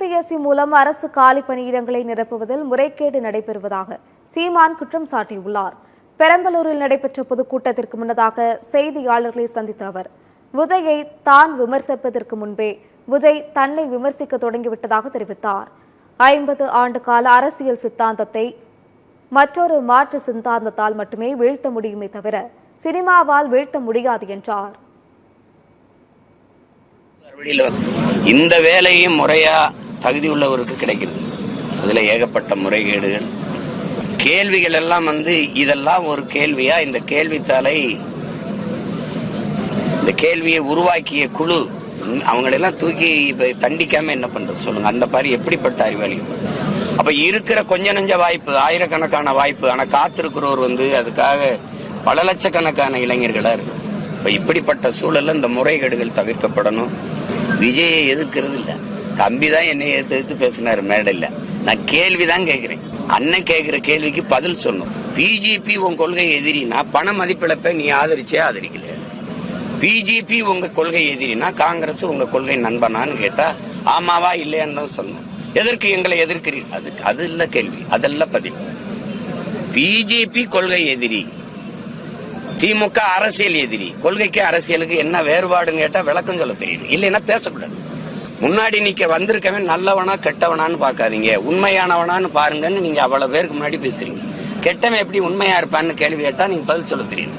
TNPSC மூலம் அரசு காலி பணியிடங்களை நிரப்புவதில் முறைகேடு நடைபெறுவதாக சீமான் குற்றம் சாட்டியுள்ளார். பெரம்பலூரில் நடைபெற்ற பொதுக்கூட்டத்திற்கு முன்னதாக செய்தியாளர்களை சந்தித்த அவர், விஜயை தான் விமர்சிப்பதற்கு முன்பே விஜய் தன்னை விமர்சிக்க தொடங்கிவிட்டதாக தெரிவித்தார். 50 ஆண்டு கால அரசியல் சித்தாந்தத்தை மற்றொரு மாற்று சித்தாந்தத்தால் மட்டுமே வீழ்த்த முடியுமே தவிர சினிமாவால் வீழ்த்த முடியாது என்றார். இந்த வேலையும் முறையா தகுதி உள்ளவருக்கு கிடைக்கிறது. அதுல ஏகப்பட்ட முறைகேடுகள், கேள்விகள் எல்லாம் இதெல்லாம் ஒரு கேள்வியா? இந்த கேள்வித்தாளை, இந்த கேள்வியை உருவாக்கிய குழு அவங்களெல்லாம் தூக்கி இப்ப தண்டிக்காம என்ன பண்றது சொல்லுங்க? அந்த மாதிரி எப்படிப்பட்ட அறிவாளிகள்? அப்ப இருக்கிற கொஞ்ச நெஞ்ச வாய்ப்பு, ஆயிரக்கணக்கான வாய்ப்பு, ஆனா காத்திருக்கிறோர் அதுக்காக பல லட்சக்கணக்கான இளைஞர்களா இருக்கு. இப்ப இப்படிப்பட்ட சூழல்ல இந்த முறைகேடுகள் தவிர்க்கப்படணும். விஜயை எதிர்க்கிறது இல்ல, தம்பிதான் என்னை எதிர்த்து பேசினாரு மேடையில. நான் கேள்விதான் கேட்கிறேன். அண்ணன் கேட்கிற கேள்விக்கு பதில் சொன்னோம். பிஜேபி உன் கொள்கை எதிரினா பண மதிப்பிழப்பை நீ ஆதரிச்சே ஆதரிக்கல. பிஜேபி உங்க கொள்கை எதிரினா காங்கிரஸ் உங்க கொள்கை நண்பனான்னு கேட்டா ஆமாவா இல்லையான்னு தான் சொல்லணும். எதற்கு எங்களை எதிர்க்கிறீர்கள்? அது இல்ல கேள்வி, அதெல்லாம் பதில். பிஜேபி கொள்கை எதிரி, திமுக அரசியல் எதிரி. கொள்கைக்கு அரசியலுக்கு என்ன வேறுபாடுன்னு கேட்டா விளக்கம் சொல்ல தெரியும், இல்லைன்னா பேசக்கூடாது. முன்னாடி நீங்க வந்திருக்கவன் நல்லவனா கெட்டவனான்னு பாக்காதீங்க, உண்மையானவனான்னு பாருங்கன்னு நீங்க அவ்வளவு பேருக்கு முன்னாடி பேசுறீங்க. கெட்டவன் எப்படி உண்மையா இருப்பான்னு கேள்வி கேட்டா நீங்க பதில் சொல்ல தெரியும்.